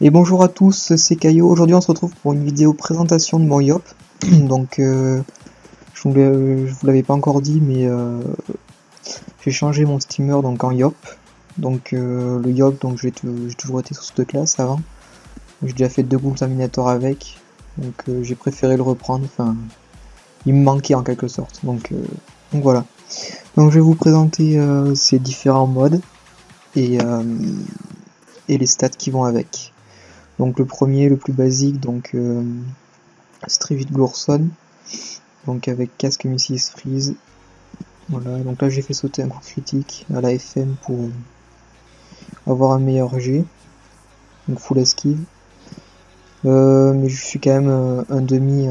Et bonjour à tous, c'est Caillot. Aujourd'hui on se retrouve pour une vidéo présentation de mon Yop. Donc je vous l'avais pas encore dit, mais j'ai changé mon steamer donc en Yop. Donc le Yop, donc j'ai toujours été sur cette classe avant. J'ai déjà fait 2 contaminators avec, donc j'ai préféré le reprendre. Enfin, il me manquait en quelque sorte. Donc voilà. Donc je vais vous présenter ces différents modes et les stats qui vont avec. Donc le premier, le plus basique, donc Strivit Glourson, donc avec casque Mrs Freeze. Voilà, donc là j'ai fait sauter un coup critique à la FM pour avoir un meilleur G, donc full esquive. Mais je suis quand même un demi,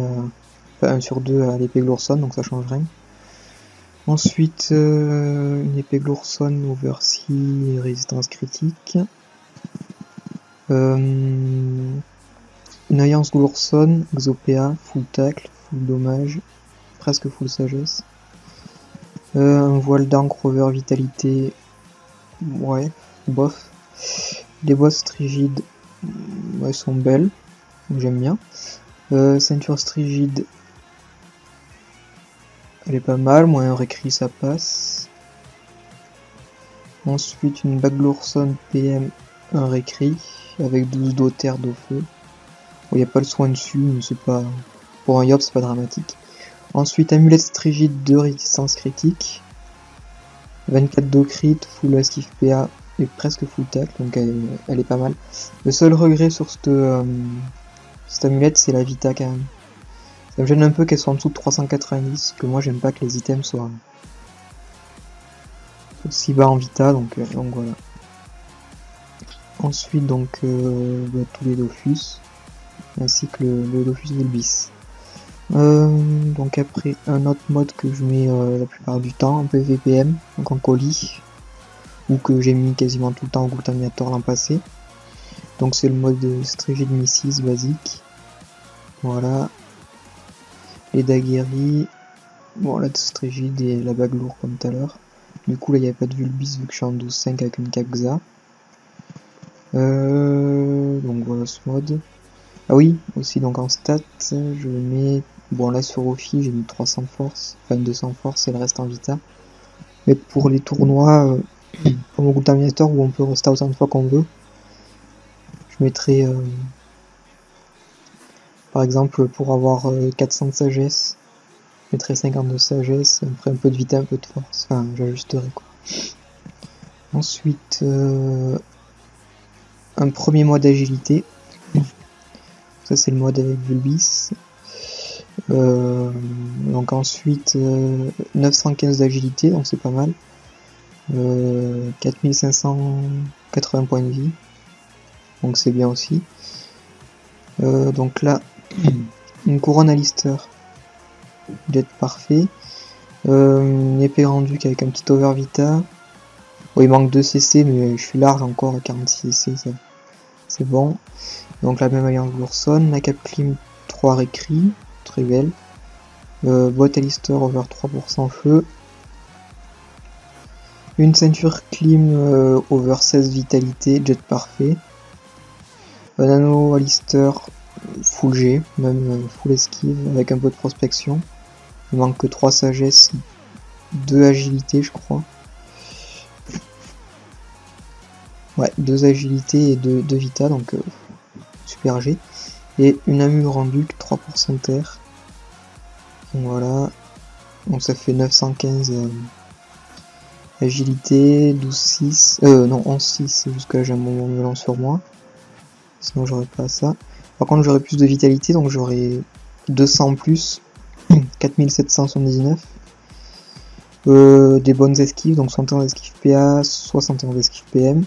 enfin 1 sur 2 à l'épée Glourson, donc ça change rien. Ensuite, une épée Glourson oversea et résistance critique. Une alliance Glourson, Xopea, full tacle, full dommage, presque full sagesse. Un voile d'encre over vitalité, ouais, bof. Les boss strigides, ouais, sont belles, j'aime bien. Ceinture strigide, elle est pas mal, moi un récrit ça passe. Ensuite une bague Glourson PM, un récrit, avec 12 d'eau, terre, d'eau, feu. Bon, y a pas le soin dessus, mais c'est pas... Pour un Yop, c'est pas dramatique. Ensuite, amulette strigide de résistance critique. 24 d'eau crit, full esquive PA et presque full tacle, donc elle est pas mal. Le seul regret sur cette amulette, c'est la Vita quand même. Ça me gêne un peu qu'elle soit en dessous de 390, que moi j'aime pas que les items soient aussi bas en Vita, donc voilà. Ensuite donc tous les Dofus, ainsi que le Dofus Vulbis. Donc après un autre mode que je mets la plupart du temps, un peu VPM, donc en colis, ou que j'ai mis quasiment tout le temps au Contaminator l'an passé. Donc c'est le mode Strigid Mrs basique. Voilà. Les Daguerri. Bon là Strigid et la bague lourde comme tout à l'heure. Du coup là il n'y avait pas de Vulbis vu que je suis en 12.5 avec une Capxa. Donc voilà ce mode. Ah oui, aussi donc en stats, je mets... Bon là sur Ophi j'ai mis 300 force, enfin 200 force et le reste en Vita. Mais pour les tournois, comme au Contaminator où on peut rester autant de fois qu'on veut, je mettrai par exemple pour avoir 400 de sagesse, je mettrai 50 de sagesse, après un peu de Vita, un peu de force, enfin j'ajusterai quoi. Ensuite, un premier mode d'agilité, ça c'est le mode avec Vulbis. Donc ensuite 915 d'agilité, donc c'est pas mal. 4580 points de vie, donc c'est bien aussi. Donc là, une couronne à Lister, jet parfait. Une épée rendue avec un petit over vita. Bon, il manque 2 CC, mais je suis large encore à 46 CC, c'est bon. Donc la même alliance Glourson, la cap clim 3 récrit, très belle. Boîte à Lister over 3% feu. Une ceinture clim over 16 vitalité, jet parfait. Un anneau à Lister full G, même full esquive avec un peu de prospection. Il manque que 3 sagesse, 2 agilité je crois. Ouais, 2 agilité et 2 vita, donc super G. Et une amure rendue, 3% terre. Donc voilà. Donc ça fait 915 agilité, 12-6. Non, 11-6, jusqu'à là j'ai un moment melon sur moi. Sinon j'aurais pas ça. Par contre j'aurais plus de vitalité, donc j'aurais 200 plus. 4779. Des bonnes esquives, donc 61 d'esquive PA, 61 d'esquive PM.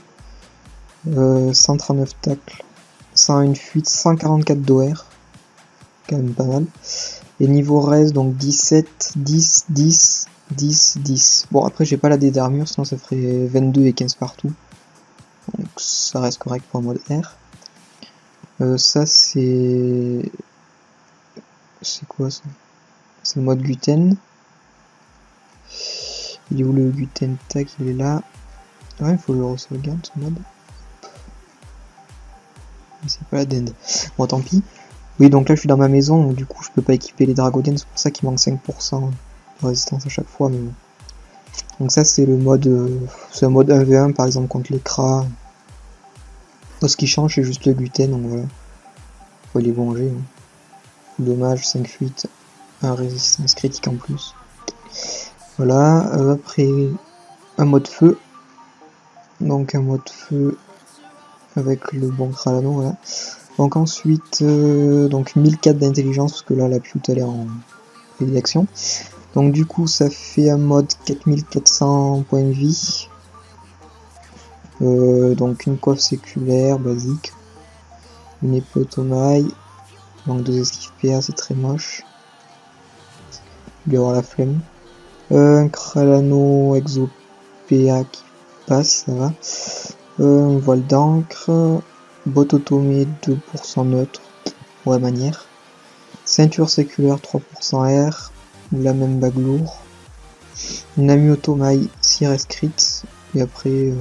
139 tacles, 101 fuite, 144 d'OR, quand même pas mal. Et niveau res, donc 17, 10, 10, 10, 10. Bon, après, j'ai pas la dé d'armure, sinon ça ferait 22 et 15 partout. Donc ça reste correct pour un mode R. Ça, c'est... C'est quoi ça? C'est le mode Guten. Il est où le Guten? Tac, il est là. Ouais, il faut le sauvegarder ce mode. C'est pas la dinde. Bon, tant pis. Oui, donc là je suis dans ma maison, donc du coup je peux pas équiper les Dragoden, c'est pour ça qu'il manque 5% de résistance à chaque fois, mais bon. Donc ça c'est le mode, c'est un mode 1v1 par exemple contre les Kra. Ce qui change c'est juste le gluten, donc voilà. Faut les venger. Hein. Dommage, 5 fuites, un résistance critique en plus. Voilà, après un mode feu. Donc un mode feu avec le bon Kralano, voilà. Donc ensuite, donc 1004 d'intelligence, parce que là la pute elle est en d'action. Donc du coup ça fait un mode 4400 points de vie. Donc une coiffe séculaire basique. Une épée automaille. Donc 2 esquives PA, c'est très moche. Il y aura la flemme. Un Kralano exo PA qui passe, ça va. Une voile d'encre. Botte automée 2% neutre. Ouais, manière. Ceinture séculaire 3% air. La même bague lourd. Nami automaille 6 rescrits. Et après,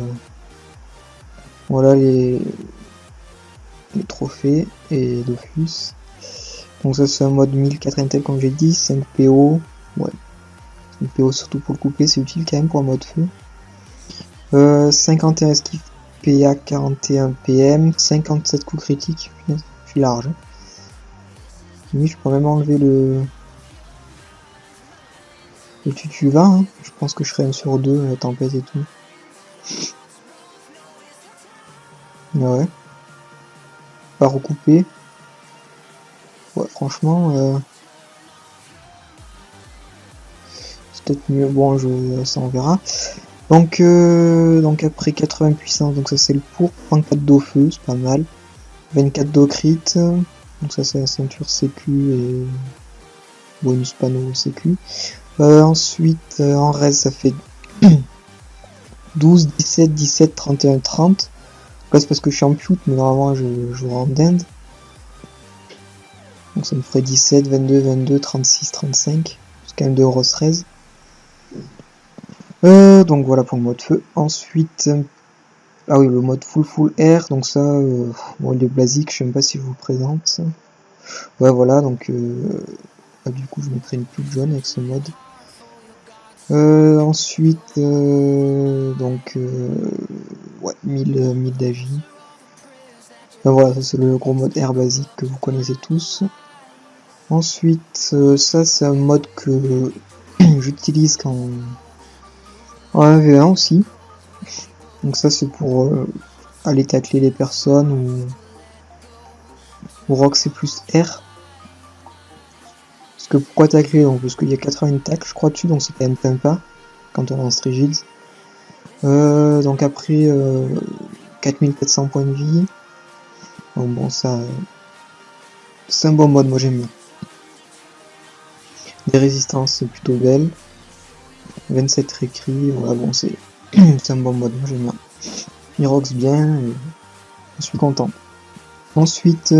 voilà les trophées et Dofus. Donc ça c'est un mode 1004 intel comme j'ai dit, 5 PO. Ouais. 5 PO surtout pour le couper, c'est utile quand même pour un mode feu. 51 esquive PA 41 PM, 57 coups critiques. Je suis large. Hein. Oui, je pourrais même enlever le tutu-20, hein. Je pense que je serai 1 sur 2, la tempête et tout. Ouais. Pas recouper. Ouais, franchement, c'est peut-être mieux. Bon, ça on verra. Donc après 80 puissance, donc ça c'est le pour. 34 d'eau feu, c'est pas mal. 24 d'eau crit. Donc ça c'est la ceinture sécu et bonus panneau sécu. Ensuite, en reste, ça fait 12, 17, 17, 31, 30. Là, c'est parce que je suis en pute, mais normalement, je joue en dinde. Donc ça me ferait 17, 22, 22, 36, 35. C'est quand même 2 Rose 13. Donc voilà pour le mode feu. Ensuite, ah oui, le mode full air. Donc ça, bon, il est basique, je sais même pas si je vous présente. Ouais, voilà, donc du coup, je mettrai une pute jaune avec ce mode. Ensuite, donc, ouais, 1000 d'avis. Voilà, ça c'est le gros mode air basique que vous connaissez tous. Ensuite, ça c'est un mode que j'utilise quand en 1v1 aussi. Donc ça c'est pour aller tacler les personnes ou rock c'est plus R. Parce que pourquoi tacler donc parce qu'il y a 80 tacles je crois dessus, donc c'est quand même sympa quand on lance Rigids. Donc après 4400 points de vie. Donc bon ça c'est un bon mode, moi j'aime bien. Les résistances c'est plutôt belle. 27 récris, voilà bon c'est un bon mode, moi j'aime bien. Il rox bien et je suis content. Ensuite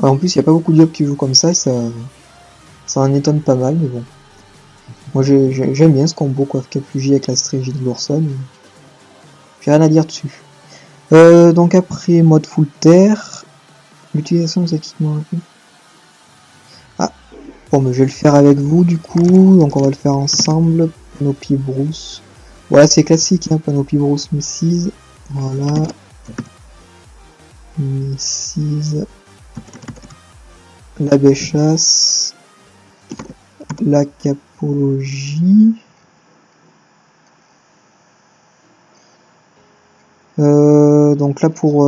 en plus il n'y a pas beaucoup de jobs qui jouent comme ça, ça en étonne pas mal, mais bon. Moi j'aime bien ce combo coiffe capugie avec la Strégie de Gourson. J'ai rien à dire dessus. Donc après mode full terre. L'utilisation des équipements. Ah, bon mais je vais le faire avec vous du coup, donc on va le faire ensemble. Panoplie Brousse. Voilà c'est classique, hein, Panoplie Brousse Mrs. Voilà. Mrs. La béchasse. La capologie. Donc là pour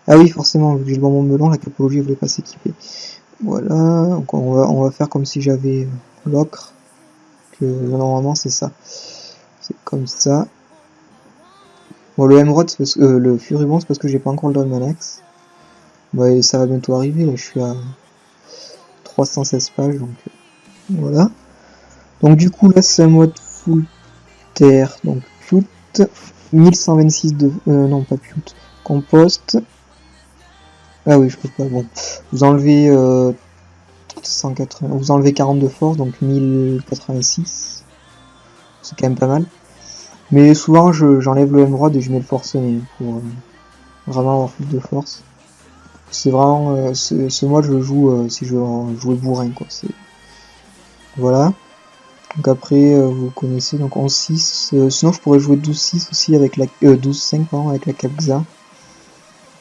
ah oui forcément vu que j'ai le bonbon melon, la capologie ne voulait pas s'équiper. Voilà, donc on va faire comme si j'avais l'ocre. Que normalement c'est ça. C'est comme ça. Bon le Emerald c'est parce que le Furibond c'est parce que j'ai pas encore le Dolmanax. Ouais, ça va bientôt arriver, là je suis à 316 pages donc voilà. Donc du coup là c'est un mode full terre, donc pute, 1126 de non pas pute, compost. Ah oui je peux pas, bon. Vous enlevez 180, vous enlevez 40 de force, donc 1086. C'est quand même pas mal. Mais souvent j'enlève le Emerald et je mets le forcené pour vraiment avoir plus de force. C'est vraiment ce mode je le joue si je veux jouer bourrin quoi. Voilà. Donc après vous connaissez donc 11-6. Sinon je pourrais jouer 12-6 aussi avec la 12-5 pardon avec la Capxa.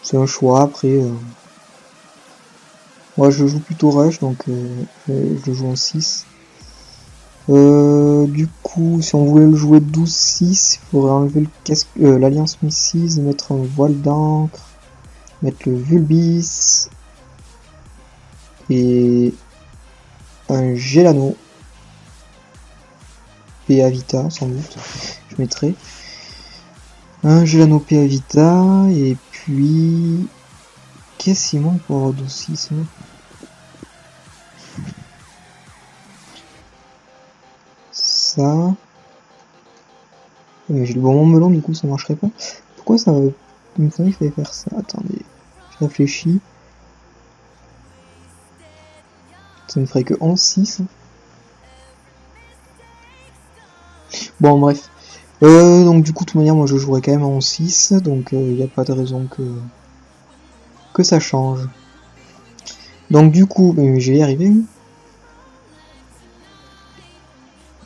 C'est un choix après. Moi je joue plutôt rush donc je le joue en 6. Du coup, si on voulait le jouer 12-6, il faudrait enlever le casque, l'Alliance Missile, mettre un voile d'encre, mettre le Vulbis et un Gelano PA Vita sans doute. Je mettrai un Gelano PA Vita et puis qu'est-ce qu'il manque pour avoir 12-6 hein? Ça. J'ai le bon melon du coup ça marcherait pas. Pourquoi ça il me semblait qu'il fallait faire ça. Attendez, je réfléchis. Ça ne ferait que 11-6. Bon bref. Donc du coup de toute manière moi je jouerai quand même en 6. Donc il n'y a pas de raison que ça change. Donc du coup je vais y arriver.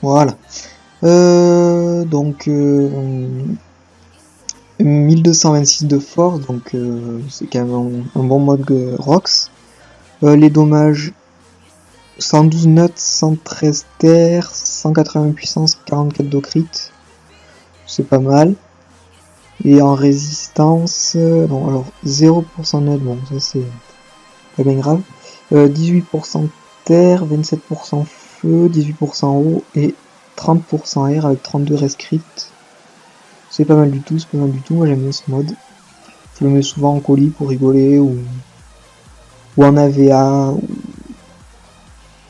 Voilà. Donc 1226 de force. Donc c'est quand même un bon mode Rox. Les dommages 112 notes, 113 terre, 180 puissance, 44 de crit. C'est pas mal. Et en résistance, bon alors 0% note, bon ça c'est pas bien grave. 18% terre, 27% feu, 18% eau et 30% air avec 32 rescrits. C'est pas mal du tout, moi j'aime bien ce mode. Je le mets souvent en colis pour rigoler ou en AVA ou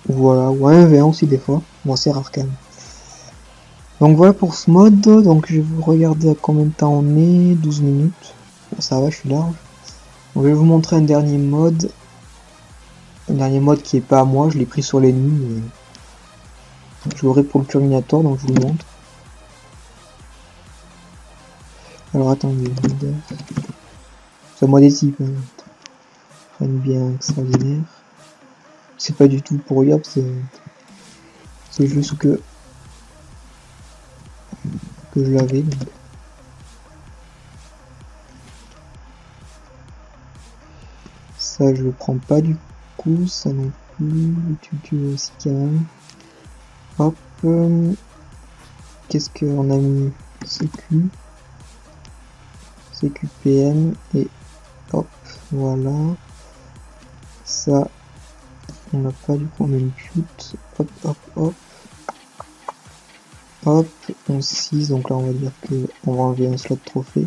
voilà, ou en 1v1 aussi des fois. Bon c'est rare quand même. Donc voilà pour ce mode, donc je vais vous regarder à combien de temps on est, 12 minutes. Bon, ça va, je suis large. Donc, je vais vous montrer un dernier mode. Un dernier mode qui est pas à moi, je l'ai pris sur l'ennemi. Je l'aurai pour le Terminator, donc je vous le montre. Alors attendez, c'est moi des types. Hein. Prenne bien extraordinaire. C'est pas du tout pour Yop, c'est juste que je l'avais. Donc. Ça je le prends pas du coup, ça non plus. Tu aussi quand même. Hop. Qu'est-ce qu'on a mis? CQ. CQPM et hop, voilà. Ça, on n'a pas du coup, on a une pute. Hop, hop, hop. Hop, on 6, donc là on va dire que on va enlever un slot trophée.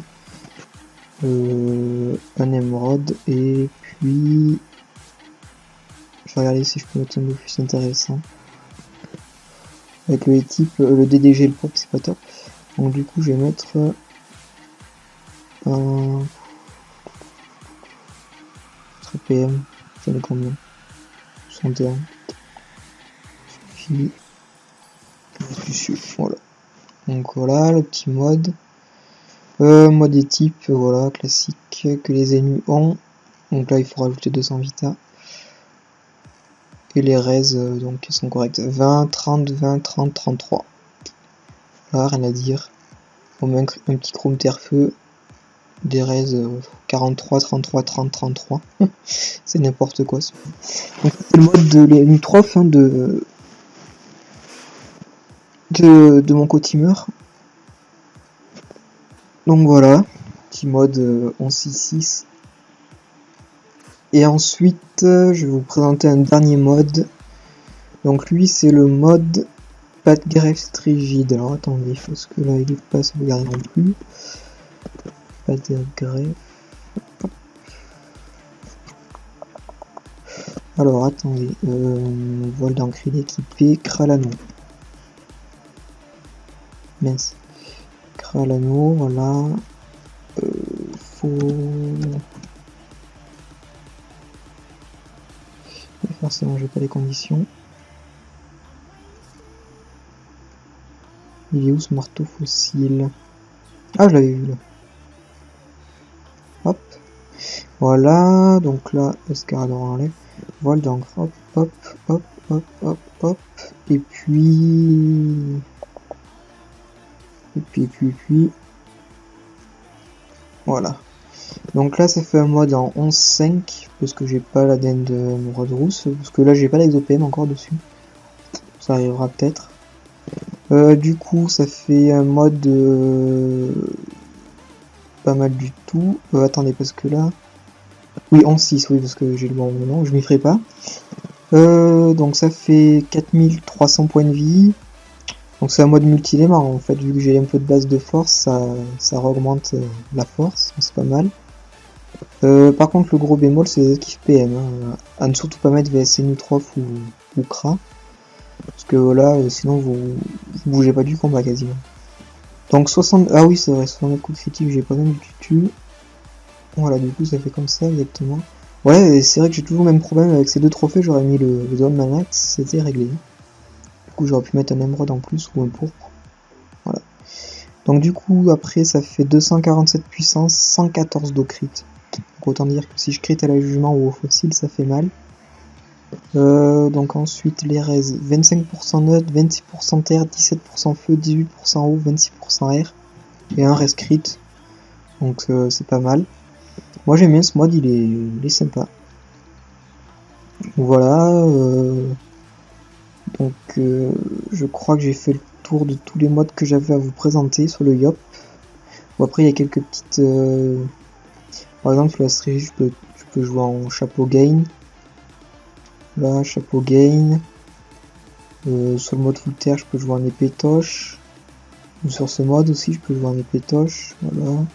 Un émeraude et puis je vais regarder si je peux mettre un peu plus intéressant. Avec le type, le DDG et le pop, c'est pas top. Donc du coup je vais mettre un PM, j'en ai combien? 61. Suffit. Voilà. Donc voilà le petit mode. Mode des types, voilà, classique que les ennemis ont. Donc là il faut rajouter 200 vita. Et les raises donc ils sont corrects. 20, 30, 20, 30, 33. Là, rien à dire. On met un petit chrome terre-feu. Des raises 43, 33, 30, 33. C'est n'importe quoi. Donc c'est le mode de l'M3 hein, de mon co-teamer. Donc voilà, petit mode 11.6.6. Et ensuite, je vais vous présenter un dernier mode. Donc lui, c'est le mode pas de greffe rigide. Alors attendez, parce que là, il est pas sauvegardé non plus. Pas de greffe. Alors attendez, vol d'encre équipé, Kralano. Mince. Kralano, voilà. Forcément, j'ai pas les conditions. Il est où ce marteau fossile? Ah, je l'avais vu là. Hop. Voilà, donc là, escalador enlève. Voile d'encre, hop, hop, hop, hop, hop, hop. Et puis... Et puis... Voilà. Donc là, ça fait un mode en 11.5, parce que j'ai pas l'ADN de Rod Rousse, parce que là, j'ai pas l'exopm encore dessus. Ça arrivera peut-être. Du coup, ça fait un mode pas mal du tout. Attendez, parce que là... Oui, 11.6, oui, parce que j'ai le bon moment, je m'y ferai pas. Donc ça fait 4300 points de vie. Donc c'est un mode multilémar en fait, vu que j'ai un peu de base de force, ça augmente la force, c'est pas mal. Par contre le gros bémol c'est les esquives PM, hein. À ne surtout pas mettre VSC Nutrof ou Kra. Parce que voilà, sinon vous bougez pas du combat quasiment. Donc 60... Ah oui c'est vrai, 69 coups de critique, j'ai pas même du tutu. Voilà, du coup ça fait comme ça exactement. Ouais, c'est vrai que j'ai toujours le même problème avec ces deux trophées, j'aurais mis le Zone Manax, c'était réglé. Du coup j'aurais pu mettre un émeraude en plus ou un pourpre. Voilà. Donc du coup après ça fait 247 puissance, 114 d'eau crit. Donc autant dire que si je crit à la jugement ou au fossile ça fait mal. Donc ensuite les raises, 25% neutre, 26% terre, 17% feu, 18% eau, 26% air. Et un res crit. Donc c'est pas mal. Moi j'aime bien ce mode, il est sympa. Voilà. Donc je crois que j'ai fait le tour de tous les modes que j'avais à vous présenter sur le Yop. Bon, après il y a quelques petites... Par exemple sur la stratégie je peux jouer en chapeau gain. Là, chapeau gain. Sur le mode full terre je peux jouer en épée toche. Sur ce mode aussi je peux jouer en épée toche. Voilà.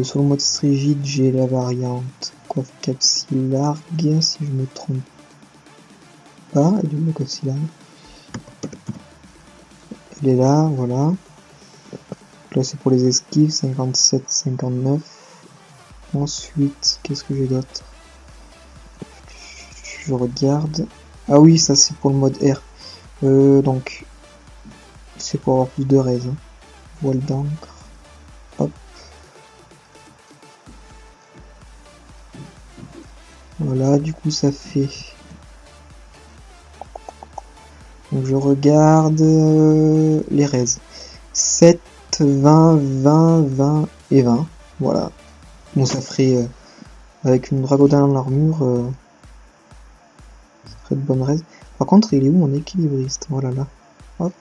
Sur le mode strigide j'ai la variante coiffe capsilargue si je me trompe pas. Elle est où la capsilargue? Elle est là, voilà. Là c'est pour les esquives, 57, 59. Ensuite, qu'est-ce que j'ai d'autre? Je regarde. Ah oui, ça c'est pour le mode R. Donc, c'est pour avoir plus de raise. Hein. Voile d'encre. Hop. Voilà, du coup ça fait... Donc je regarde les raises. 7, 20, 20, 20 et 20. Voilà. Bon, ça ferait... avec une dragodin en armure... ça ferait de bonnes raises. Par contre, il est où mon équilibriste? Voilà, là. Hop.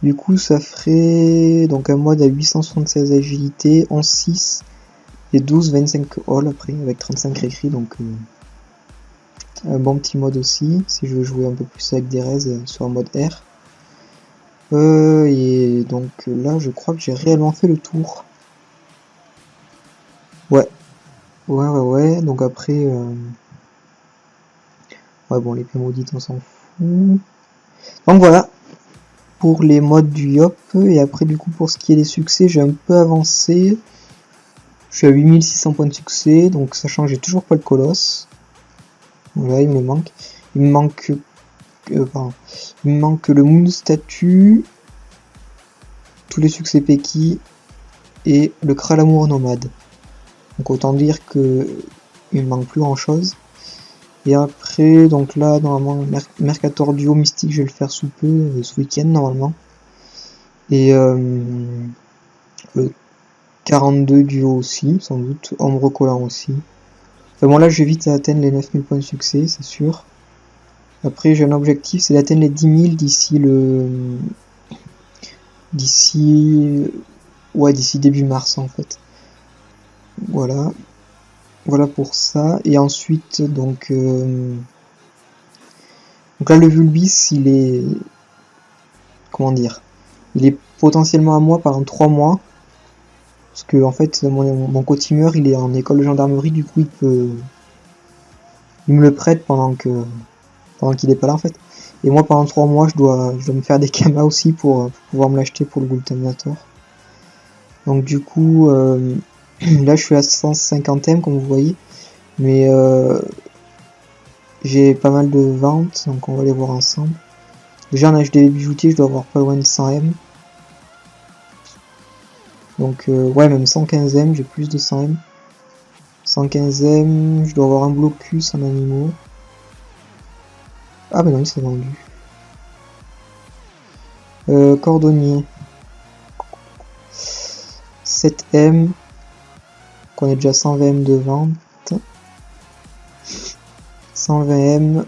Du coup, ça ferait donc un mode à 876 agilité, 11-6 et 12-25 all après, avec 35 réécrits, donc un bon petit mode aussi, si je veux jouer un peu plus avec des raises sur un mode R. Et donc là, je crois que j'ai réellement fait le tour. Ouais. Ouais. Donc après... Ouais, bon, l'épée maudite, on s'en fout. Donc voilà. Pour les modes du Yop, et après du coup pour ce qui est des succès, j'ai un peu avancé. Je suis à 8600 points de succès, donc sachant que j'ai toujours pas le colosse. Voilà, il me manque. Il me manque le Moon Statue, tous les succès Peki et le Kralamour Nomade. Donc autant dire que il me manque plus grand chose. Et après, donc là, normalement, Mercator Duo Mystique, je vais le faire sous peu, ce week-end normalement. Et le 42 Duo aussi, sans doute, Ombre Collant aussi. Enfin bon, là, je vais vite atteindre les 9000 points de succès, c'est sûr. Après, j'ai un objectif, c'est d'atteindre les 10 000 d'ici début mars, en fait. Voilà. Voilà pour ça. Et ensuite, donc là, le Vulbis, il est... Comment dire? Il est potentiellement à moi pendant 3 mois. Parce que, en fait, mon co-teamer, il est en école de gendarmerie, du coup, il me le prête pendant qu'il est pas là, en fait. Et moi, pendant 3 mois, je dois me faire des kamas aussi pour pouvoir me l'acheter pour le Gultamator. Donc, du coup... là je suis à 150ème comme vous voyez, mais j'ai pas mal de ventes, donc on va les voir ensemble. Déjà en HD bijoutier, je dois avoir pas loin de 100 M. Donc ouais, même 115 M, j'ai plus de 100 M. 115 M, je dois avoir un blocus en animaux. Ah bah non, il s'est vendu. Cordonnier. 7 M. On est déjà 120 M de vente. 120 M.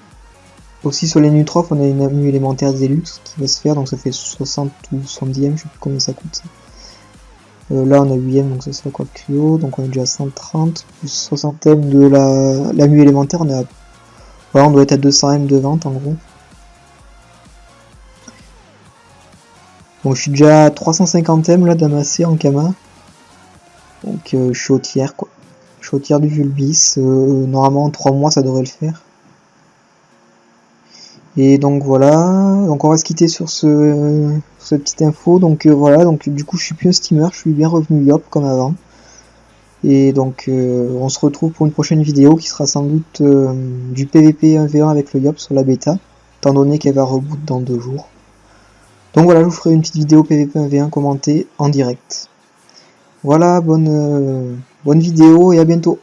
Aussi sur les Nutrophes, on a une avenue élémentaire Deluxe qui va se faire, donc ça fait 60 ou 70 M, je sais plus combien ça coûte ça. Là on a 8 M, donc ça sera quoi Cryo, donc on est déjà à 130, plus 60 M de l'avenue élémentaire, on est à... Voilà, on doit être à 200 M de vente en gros. Donc je suis déjà à 350 M là d'amassé en Kama. Donc je suis au tiers quoi. Je suis au tiers du Vulbis, normalement en 3 mois ça devrait le faire. Et donc voilà, donc on va se quitter sur cette petite info. Donc voilà, donc du coup je suis plus un steamer, je suis bien revenu Yop comme avant. Et donc on se retrouve pour une prochaine vidéo qui sera sans doute du PVP 1v1 avec le Yop sur la bêta, étant donné qu'elle va reboot dans 2 jours. Donc voilà, je vous ferai une petite vidéo PVP 1v1 commentée en direct. Voilà, bonne vidéo et à bientôt.